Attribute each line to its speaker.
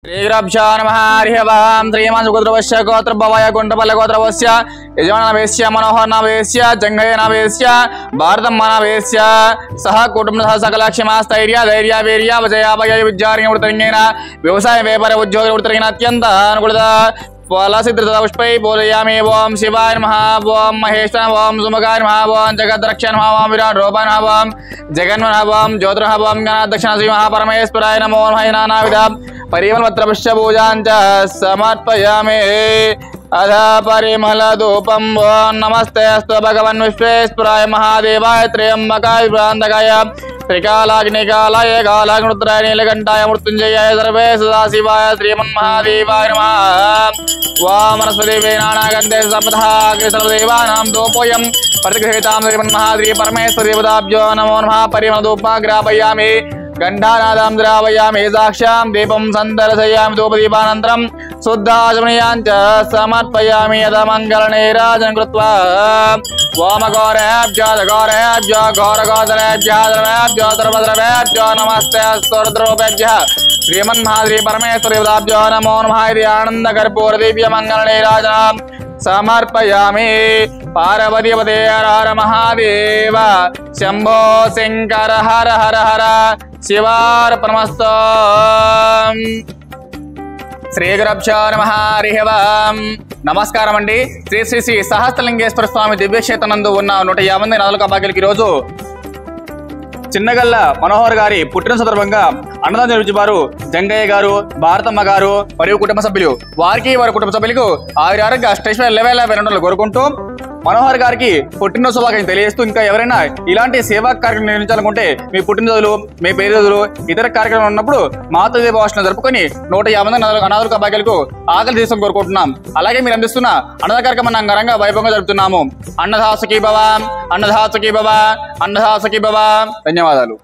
Speaker 1: श्रीगुरुभ्यो नमः हरिः ओम् श्रीमान् गोत्रभवाय गुण्डपल्ल गोत्रवस्य यजमानवेश्य मनोहरनावेश्य जङ्गयनावेश्य भारतम्मनावेश्य सह कुटुम्बसह सकलक्षमास्थैर्य धैर्य वीर्य विजयाभय विद्यार्यवृतरिङ्गेन व्यवसाय व्यापार उद्योगवृतरिङ्गेन अत्यन्त अनुकूलता फलसिद्धपुष्पै बोधयामि। ओं शिवाय नमः, ओं महेशाय नमः, ओं सुमुखाय नमः, ओं जगद्रक्षाय नमः, ओं विराट्रूपाय नमः, ओं जगन्मनः नमः, ओं ज्योतिर्नमः, ओं गणाध्यक्षाय श्री महापरमेश्वराय नमो नमः। नानाविध परिमलपत्रपुष्प पूजां च समर्पयामि। अध परिमलधूपं ओं नमस्ते अस्तु भगवन् विश्वेश्वराय महादेवाय त्र्यम्बकाय भ्रान्तकाय त्रिकालाग्निकालाय कालाग्निरुद्राय नीलकण्ठाय मृत्युञ्जयाय सर्वे सदाशिवाय श्रीमन्महादेवाय नमः। वामनस्पतिवे नानागन्धे सप्तः सर्वदेवानां दोपोऽयं प्रतिगृहीतां श्रीमन्महादेवी परमेश्वरदेवताभ्यो नमो नमः। परिमलधूपं ग्रापयामि, गण्डानादां द्रावयामि, साक्ष्यां दीपं सन्दर्शयामि, धूपदीपानन्तरं शुद्धाचमनीयां च समर्पयामि। यदा मङ्गलनीराजनं कृत्वा वामघोरेभ्यो घोरेभ्यो घोरगोचरेभ्यो द्रवेभ्यो द्रवद्रवेभ्यो नमस्ते अस्तु रुद्रोपेभ्यः श्रीमन्महादेवी परमेश्वरदेवताभ्यो नमो नमः। इति आनन्दकर्पूरदिव्यमङ्गलनीराजनं समर्पयामि। पार्वतीपते हर हर महादेव शंभो शंकर हर हर हर शिवार्पणमस्तु। శ్రీగురుభ్యో నమః హరిః ఓం నమస్కారం అండి। శ్రీ శ్రీ శ్రీ సహస్రలింగేశ్వర స్వామి దివ్యక్షేత్రనందు ఉన్న 150 నాలుక భాగ్యులకి ఈరోజు చిన్నగల్ల మనోహర్ గారి పుట్టిన సందర్భంగా అన్నదాన రుచివారు జంగయ్య గారు, భారతమ్మ గారు మరియు కుటుంబ సభ్యులు వారికి వారి కుటుంబ సభ్యులకు ఆరోగ్య అష్టైశ్వర్య లెవెల్ కోరుకుంటూ మనోహర్ గారికి పుట్టినరోజు శుభాకాంక్షలు తెలియజేస్తూ, ఇంకా ఎవరైనా ఇలాంటి సేవా కార్యక్రమం నిర్వహించాలనుకుంటే మీ పుట్టినరోజులు, మీ పేరు రోజులు, ఇతర కార్యక్రమాలు ఉన్నప్పుడు మాతృదేవ భాషను జరుపుకొని 150 అనాథుల భాగ్యాలకు ఆకలి తీసుకొని కోరుకుంటున్నాం। అలాగే మీరు అందిస్తున్న అన్నదాన కార్యక్రమాన్ని అంగరంగ వైభవంగా జరుపుతున్నాము। అన్నదాసుకి భవ, అన్నదాసుకి భవ, అన్నదాసుకి భవ। ధన్యవాదాలు।